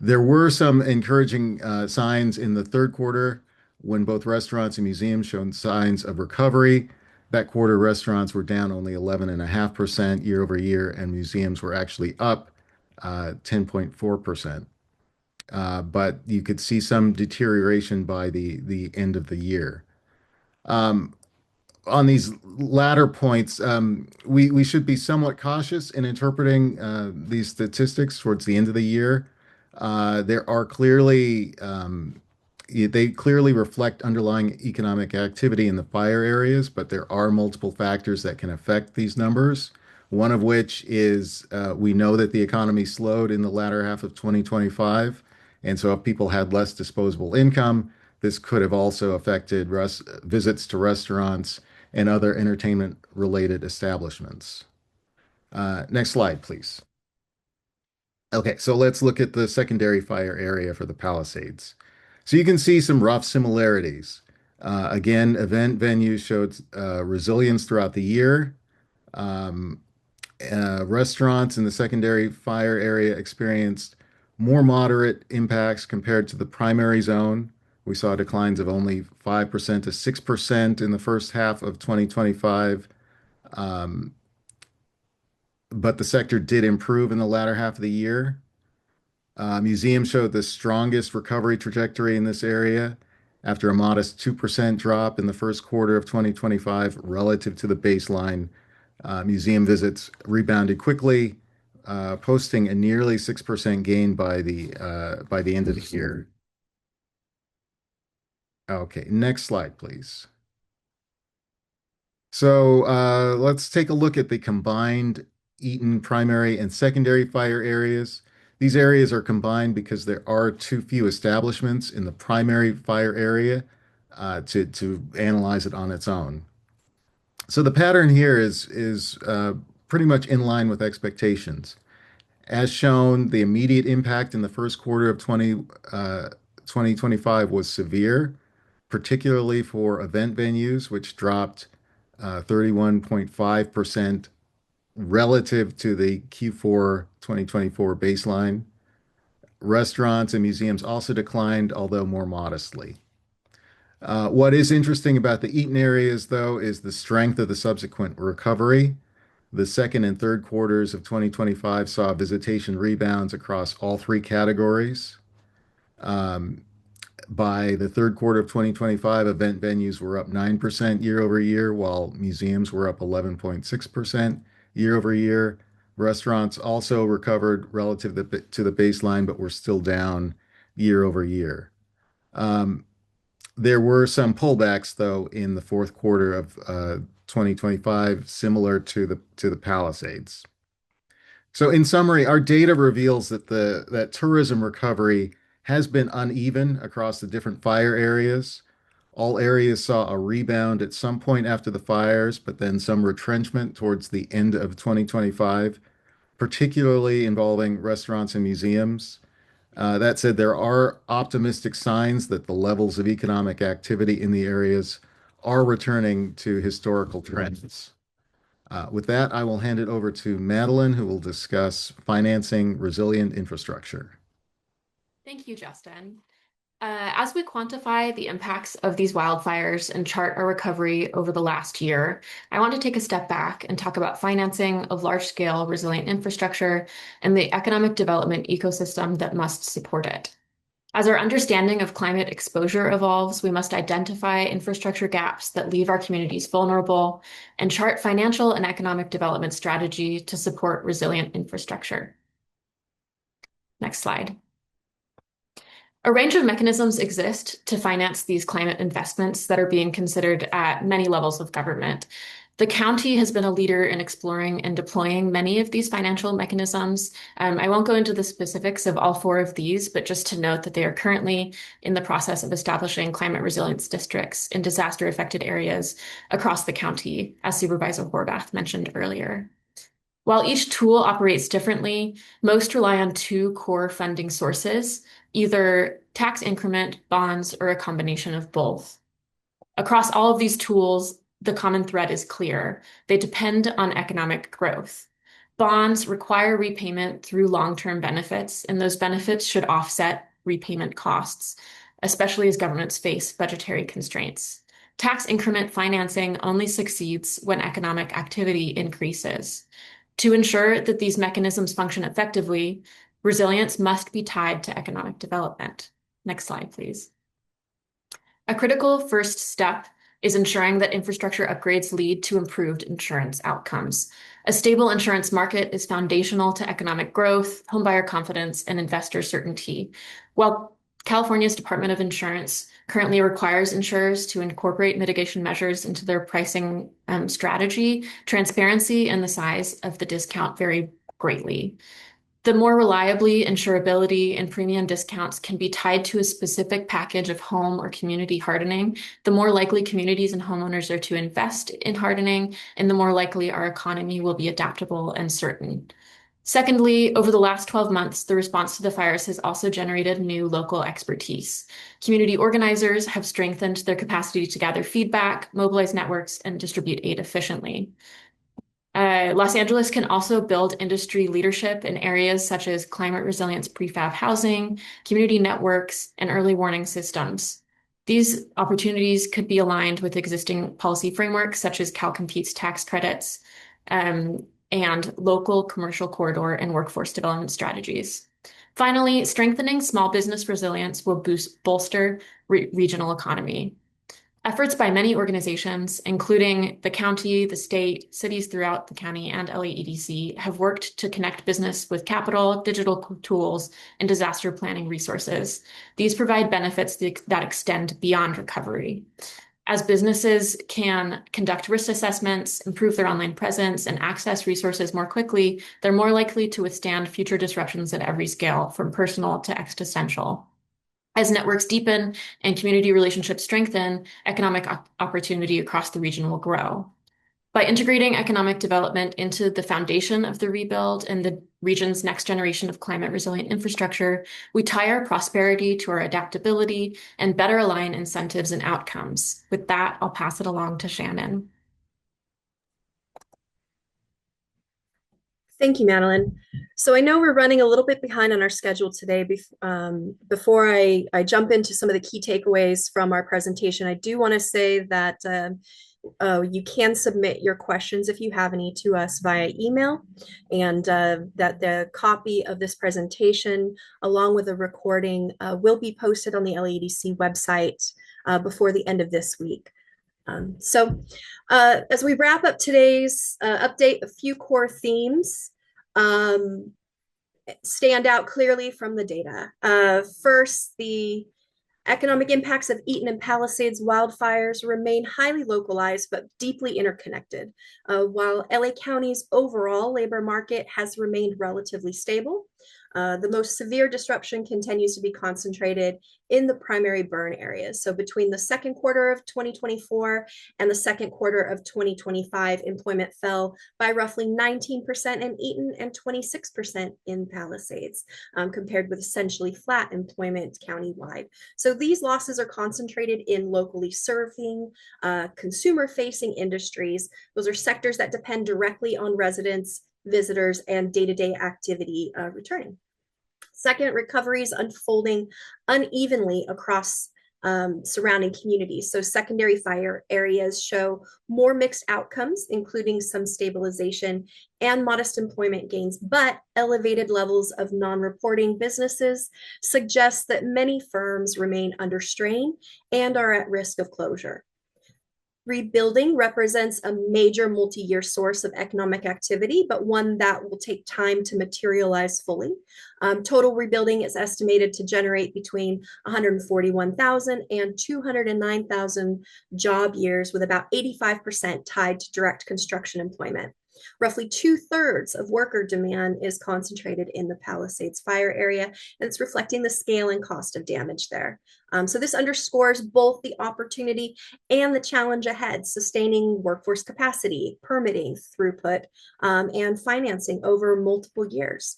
There were some encouraging signs in the third quarter when both restaurants and museums showed signs of recovery. That quarter, restaurants were down only 11.5% year over year, and museums were actually up 10.4%. But you could see some deterioration by the end of the year. On these latter points, we should be somewhat cautious in interpreting these statistics towards the end of the year. They clearly reflect underlying economic activity in the fire areas, but there are multiple factors that can affect these numbers. One of which is we know that the economy slowed in the latter half of 2025. And so if people had less disposable income, this could have also affected visits to restaurants and other entertainment-related establishments. Next slide, please. Okay, so let's look at the secondary fire area for the Palisades. So you can see some rough similarities. Again, event venues showed resilience throughout the year. Restaurants in the secondary fire area experienced more moderate impacts compared to the primary zone. We saw declines of only 5% to 6% in the first half of 2025. But the sector did improve in the latter half of the year. Museums showed the strongest recovery trajectory in this area after a modest 2% drop in the first quarter of 2025 relative to the baseline. Museum visits rebounded quickly posting a nearly 6% gain by the end of the year. Okay, next slide, please. So let's take a look at the combined Eaton primary and secondary fire areas. These areas are combined because there are too few establishments in the primary fire area to analyze it on its own. So the pattern here is pretty much in line with expectations. As shown, the immediate impact in the first quarter of 2025 was severe, particularly for event venues, which dropped 31.5% relative to the Q4 2024 baseline. Restaurants and museums also declined, although more modestly. What is interesting about the Eaton areas, though, is the strength of the subsequent recovery. The second and third quarters of 2025 saw visitation rebounds across all three categories. By the third quarter of 2025, event venues were up 9% year over year, while museums were up 11.6% year over year. Restaurants also recovered relative to the baseline, but were still down year over year. There were some pullbacks, though, in the fourth quarter of 2025, similar to the Palisades. So, in summary, our data reveals that tourism recovery has been uneven across the different fire areas. All areas saw a rebound at some point after the fires, but then some retrenchment towards the end of 2025, particularly involving restaurants and museums. That said, there are optimistic signs that the levels of economic activity in the areas are returning to historical trends. With that, I will hand it over to Madeline, who will discuss financing resilient infrastructure. Thank you, Justin. As we quantify the impacts of these wildfires and chart our recovery over the last year, I want to take a step back and talk about financing of large-scale resilient infrastructure and the economic development ecosystem that must support it. As our understanding of climate exposure evolves, we must identify infrastructure gaps that leave our communities vulnerable and chart financial and economic development strategy to support resilient infrastructure. Next slide. A range of mechanisms exist to finance these climate investments that are being considered at many levels of government. The county has been a leader in exploring and deploying many of these financial mechanisms. I won't go into the specifics of all four of these, but just to note that they are currently in the process of establishing climate resilience districts in disaster-affected areas across the county, as Supervisor Horvath mentioned earlier. While each tool operates differently, most rely on two core funding sources, either tax increment, bonds, or a combination of both. Across all of these tools, the common thread is clear. They depend on economic growth. Bonds require repayment through long-term benefits, and those benefits should offset repayment costs, especially as governments face budgetary constraints. Tax increment financing only succeeds when economic activity increases. To ensure that these mechanisms function effectively, resilience must be tied to economic development. Next slide, please. A critical first step is ensuring that infrastructure upgrades lead to improved insurance outcomes. A stable insurance market is foundational to economic growth, homebuyer confidence, and investor certainty. While California's Department of Insurance currently requires insurers to incorporate mitigation measures into their pricing strategy, transparency and the size of the discount vary greatly. The more reliably insurability and premium discounts can be tied to a specific package of home or community hardening, the more likely communities and homeowners are to invest in hardening, and the more likely our economy will be adaptable and certain. Secondly, over the last 12 months, the response to the fires has also generated new local expertise. Community organizers have strengthened their capacity to gather feedback, mobilize networks, and distribute aid efficiently. Los Angeles can also build industry leadership in areas such as climate resilience prefab housing, community networks, and early warning systems. These opportunities could be aligned with existing policy frameworks such as CalCompete's tax credits and local commercial corridor and workforce development strategies. Finally, strengthening small business resilience will bolster regional economy. Efforts by many organizations, including the county, the state, cities throughout the county, and LAEDC, have worked to connect business with capital, digital tools, and disaster planning resources. These provide benefits that extend beyond recovery. As businesses can conduct risk assessments, improve their online presence, and access resources more quickly, they're more likely to withstand future disruptions at every scale, from personal to existential. As networks deepen and community relationships strengthen, economic opportunity across the region will grow. By integrating economic development into the foundation of the rebuild and the region's next generation of climate resilient infrastructure, we tie our prosperity to our adaptability and better align incentives and outcomes. With that, I'll pass it along to Shannon. Thank you, Madeline. So I know we're running a little bit behind on our schedule today. Before I jump into some of the key takeaways from our presentation, I do want to say that you can submit your questions if you have any to us via email, and that the copy of this presentation, along with a recording, will be posted on the LAEDC website before the end of this week. As we wrap up today's update, a few core themes stand out clearly from the data. First, the economic impacts of Eaton and Palisades wildfires remain highly localized but deeply interconnected. While LA County's overall labor market has remained relatively stable, the most severe disruption continues to be concentrated in the primary burn areas. So between the second quarter of 2024 and the second quarter of 2025, employment fell by roughly 19% in Eaton and 26% in Palisades, compared with essentially flat employment countywide. So these losses are concentrated in locally serving, consumer-facing industries. Those are sectors that depend directly on residents, visitors, and day-to-day activity returning. Second, recovery is unfolding unevenly across surrounding communities. So secondary fire areas show more mixed outcomes, including some stabilization and modest employment gains, but elevated levels of non-reporting businesses suggest that many firms remain under strain and are at risk of closure. Rebuilding represents a major multi-year source of economic activity, but one that will take time to materialize fully. Total rebuilding is estimated to generate between 141,000 and 209,000 job years, with about 85% tied to direct construction employment. Roughly 2/3 of worker demand is concentrated in the Palisades fire area, and it's reflecting the scale and cost of damage there. So this underscores both the opportunity and the challenge ahead, sustaining workforce capacity, permitting, throughput, and financing over multiple years.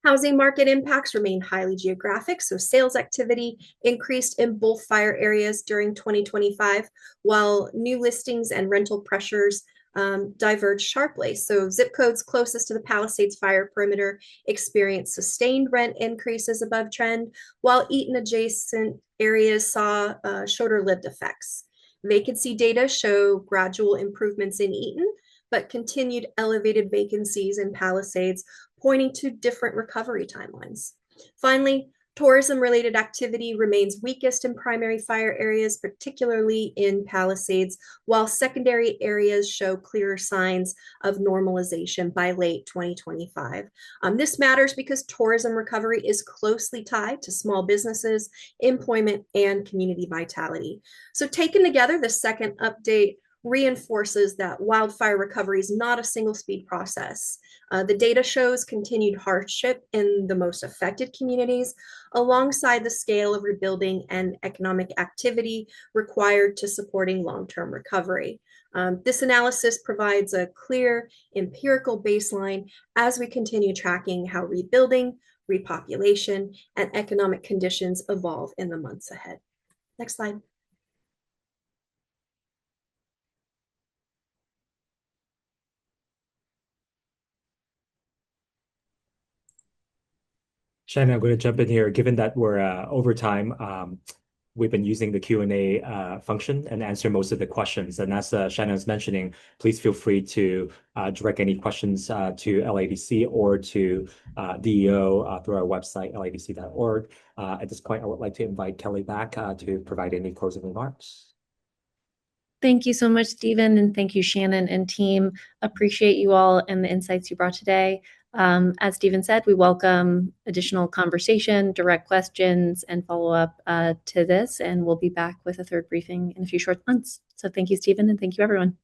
Housing market impacts remain highly geographic, so sales activity increased in both fire areas during 2025, while new listings and rental pressures diverged sharply. So zip codes closest to the Palisades fire perimeter experienced sustained rent increases above trend, while Eaton adjacent areas saw shorter-lived effects. Vacancy data show gradual improvements in Eaton, but continued elevated vacancies in Palisades, pointing to different recovery timelines. Finally, tourism-related activity remains weakest in primary fire areas, particularly in Palisades, while secondary areas show clearer signs of normalization by late 2025. This matters because tourism recovery is closely tied to small businesses, employment, and community vitality. So taken together, the second update reinforces that wildfire recovery is not a single speed process. The data shows continued hardship in the most affected communities, alongside the scale of rebuilding and economic activity required to supporting long-term recovery. This analysis provides a clear empirical baseline as we continue tracking how rebuilding, repopulation, and economic conditions evolve in the months ahead. Next slide. Shannon, I'm going to jump in here. Given that we're over time, we've been using the Q&A function and answer most of the questions. And as Shannon was mentioning, please feel free to direct any questions to LADC or to DEO through our website, ladc.org. At this point, I would like to invite Kelly back to provide any closing remarks. Thank you so much, Stephen, and thank you, Shannon and team. Appreciate you all and the insights you brought today. As Stephen said, we welcome additional conversation, direct questions, and follow-up to this, and we'll be back with a third briefing in a few short months. So thank you, Stephen, and thank you, everyone.